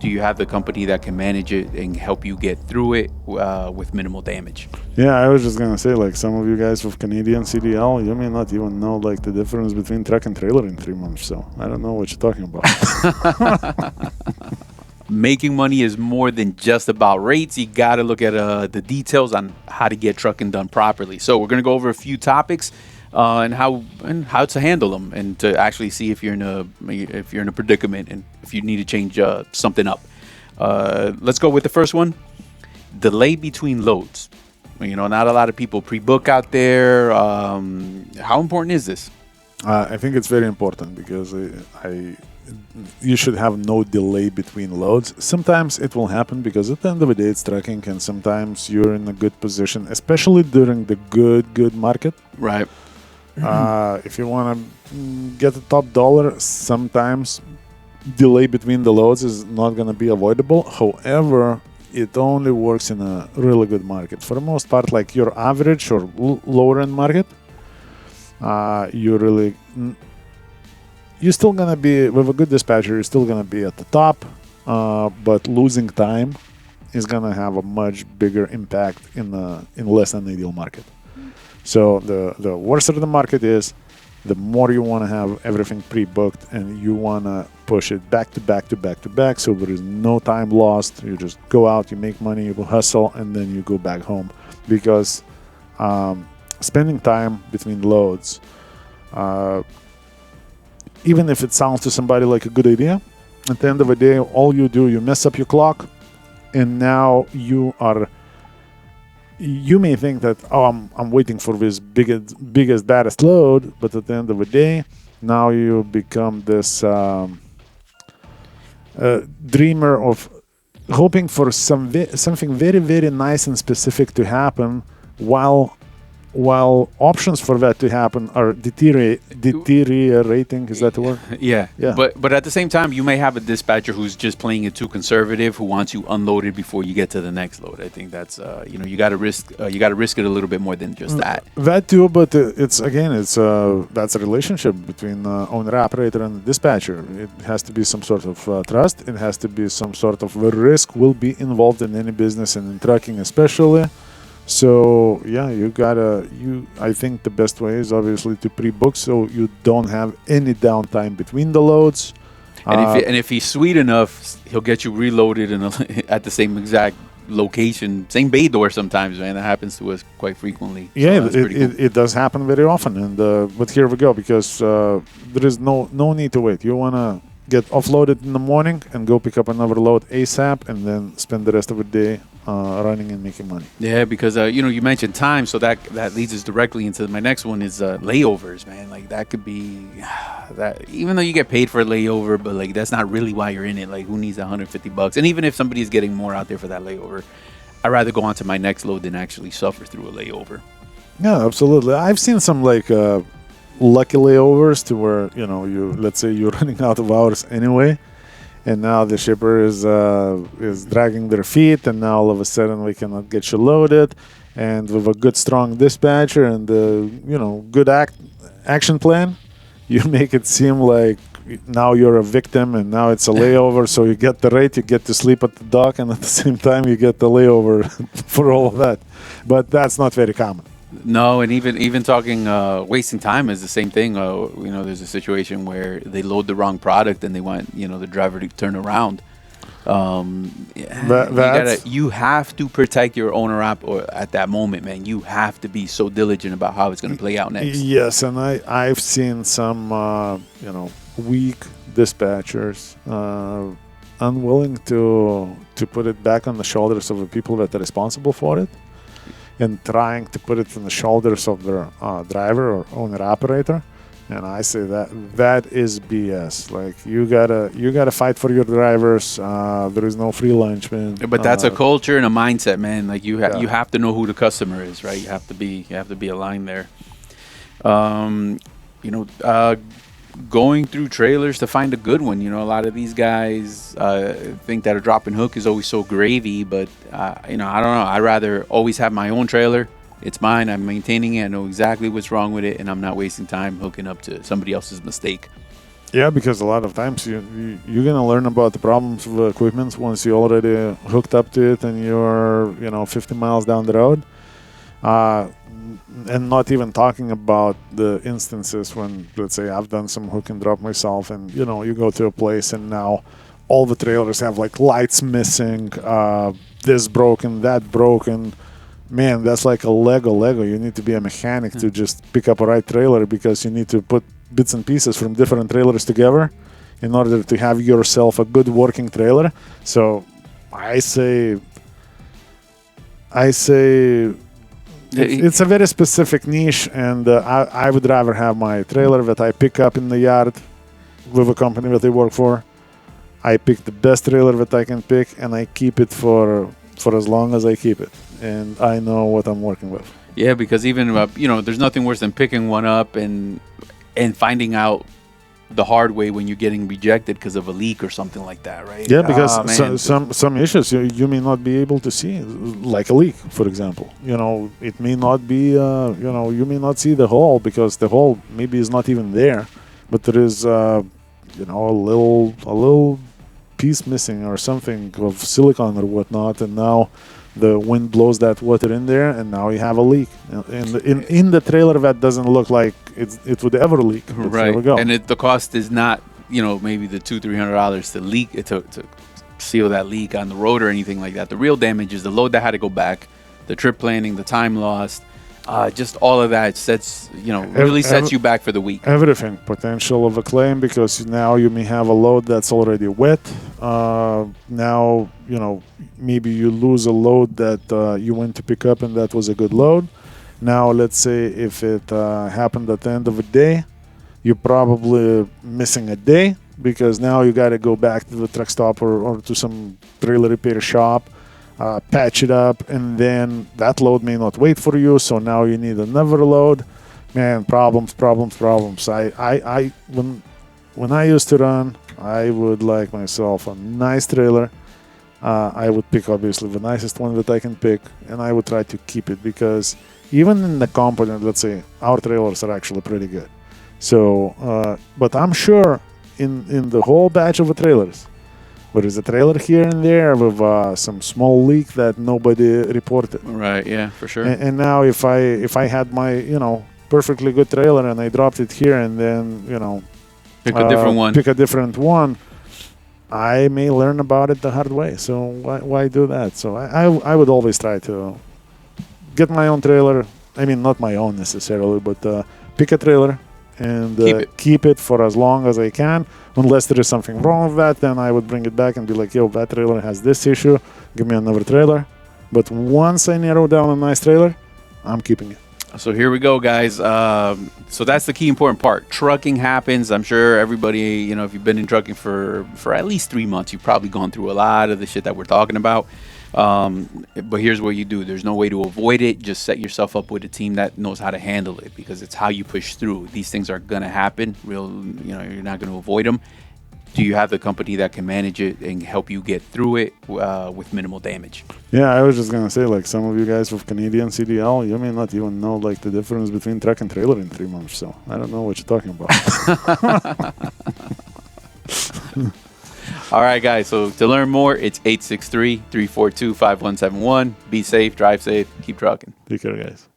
do you have the company that can manage it and help you get through it with minimal damage? Yeah, I was just gonna say, like, some of you guys with Canadian CDL, you may not even know like the difference between truck and trailer in 3 months. So I don't know what you're talking about. Making money is more than just about rates. You got to look at the details on how to get trucking done properly. So we're going to go over a few topics and how to handle them, and to actually see if you're in a predicament and if you need to change something up. Let's go with the first one: delay between loads. You know, not a lot of people pre-book out there. How important is this? I think it's very important because you should have no delay between loads. Sometimes it will happen because at the end of the day it's trucking, and sometimes you're in a good position, especially during the good market. Right. If you want to get the top dollar, sometimes delay between the loads is not going to be avoidable. However, it only works in a really good market. For the most part, like your average or lower end market, you're still gonna be with a good dispatcher. You're still gonna be at the top, but losing time is gonna have a much bigger impact in less than ideal market. So the worse the market is, the more you want to have everything pre-booked, and you want to push it back to back to back to back, so there is no time lost. You just go out, you make money, you hustle, and then you go back home. Because spending time between loads, even if it sounds to somebody like a good idea, at the end of the day, all you do, you mess up your clock, and now you may think that, I'm waiting for this biggest, baddest load, but at the end of the day, now you become this dreamer of hoping for something very, very nice and specific to happen, while options for that to happen are deteriorating. Is that the word? Yeah. But at the same time, you may have a dispatcher who's just playing it too conservative, who wants you unloaded before you get to the next load. I think that's you got to risk it a little bit more than just that. That too, but that's a relationship between owner operator and dispatcher. It has to be some sort of trust. It has to be some sort of risk will be involved in any business, and in trucking especially. So yeah, I think the best way is obviously to pre-book, so you don't have any downtime between the loads. And if he's sweet enough, he'll get you reloaded at the same exact location, same bay door sometimes, man. That happens to us quite frequently. Yeah, so it does happen very often. And but here we go, because there is no need to wait. You want to get offloaded in the morning and go pick up another load ASAP, and then spend the rest of the day running and making money. Yeah, because you mentioned time, so that leads us directly into my next one is layovers, man. Like that could be that, even though you get paid for a layover, but like that's not really why you're in it. Like, who needs $150? And even if somebody is getting more out there for that layover, I'd rather go on to my next load than actually suffer through a layover. Yeah, absolutely. I've seen some like lucky layovers to where let's say you're running out of hours anyway, and now the shipper is dragging their feet, and now all of a sudden we cannot get you loaded. And with a good strong dispatcher and good action plan, you make it seem like now you're a victim and now it's a layover. So you get the rate, you get to sleep at the dock, and at the same time you get the layover for all of that. But that's not very common. No, and even talking wasting time is the same thing. There's a situation where they load the wrong product and they want the driver to turn around. You have to protect your owner at that moment, man. You have to be so diligent about how it's going to play out next. Yes, and I've seen some weak dispatchers unwilling to put it back on the shoulders of the people that are responsible for it, and trying to put it on the shoulders of their driver or owner operator. And I say that is BS. Like, you gotta fight for your drivers. There is no free lunch, man. But that's a culture and a mindset, man. Like, you have to know who the customer is, right? You have to be aligned there. Going through trailers to find a good one. A lot of these guys think that a drop and hook is always so gravy, but I don't know. I'd rather always have my own trailer. It's mine. I'm maintaining it. I know exactly what's wrong with it, and I'm not wasting time hooking up to somebody else's mistake. Yeah, because a lot of times you're gonna learn about the problems of equipment once you already hooked up to it and you're 50 miles down the road, and not even talking about the instances when, let's say, I've done some hook and drop myself, and you go to a place and now all the trailers have like lights missing, this broken, that broken. Man, that's like a Lego. You need to be a mechanic to just pick up a right trailer, because you need to put bits and pieces from different trailers together in order to have yourself a good working trailer. So I say it's a very specific niche, and I would rather have my trailer that I pick up in the yard with a company that I work for. I pick the best trailer that I can pick, and I keep it for as long as I keep it, and I know what I'm working with. Yeah, because even there's nothing worse than picking one up and finding out the hard way when you're getting rejected because of a leak or something like that, right? Yeah, because some issues you may not be able to see, like a leak, for example. It may not be, you may not see the hole because the hole maybe is not even there, but there is, a little piece missing or something of silicone or whatnot, and now the wind blows that water in there, and now you have a leak in the trailer that doesn't look like it would ever leak. But right. There we go. And the cost is not maybe the $200-300 to leak to seal that leak on the road or anything like that. The real damage is the load that had to go back, the trip planning, the time lost. Just all of that sets you back for the week. Everything, potential of a claim, because now you may have a load that's already wet. Now, maybe you lose a load that you went to pick up and that was a good load. Now, let's say if it happened at the end of a day, you're probably missing a day, because now you got to go back to the truck stop or to some trailer repair shop, patch it up, and then that load may not wait for you, so now you need another load. Man, problems. I when I used to run, I would like myself a nice trailer. I would pick obviously the nicest one that I can pick, and I would try to keep it, because even in the component, let's say, our trailers are actually pretty good. So, but I'm sure in the whole batch of the trailers, there is a trailer here and there with some small leak that nobody reported. Right. Yeah, for sure. And now if I had my perfectly good trailer and I dropped it here, and then pick a different one, I may learn about it the hard way. So why do that? So I would always try to get my own trailer. I mean, not my own necessarily, but pick a trailer and keep it for as long as I can. Unless there is something wrong with that, then I would bring it back and be like, yo, that trailer has this issue, give me another trailer. But once I narrow down a nice trailer, I'm keeping it. So here we go, guys. So that's the key important part. Trucking happens. I'm sure everybody, if you've been in trucking for at least 3 months, you've probably gone through a lot of the shit that we're talking about. But here's what you do. There's no way to avoid it. Just set yourself up with a team that knows how to handle it, because it's how you push through. These things are going to happen. You're not going to avoid them. Do you have the company that can manage it and help you get through it with minimal damage? Yeah, I was just going to say, like, some of you guys with Canadian CDL, you may not even know, like, the difference between truck and trailer in 3 months. So I don't know what you're talking about. All right, guys. So to learn more, it's 863-342-5171. Be safe, drive safe, keep trucking. Take care, guys.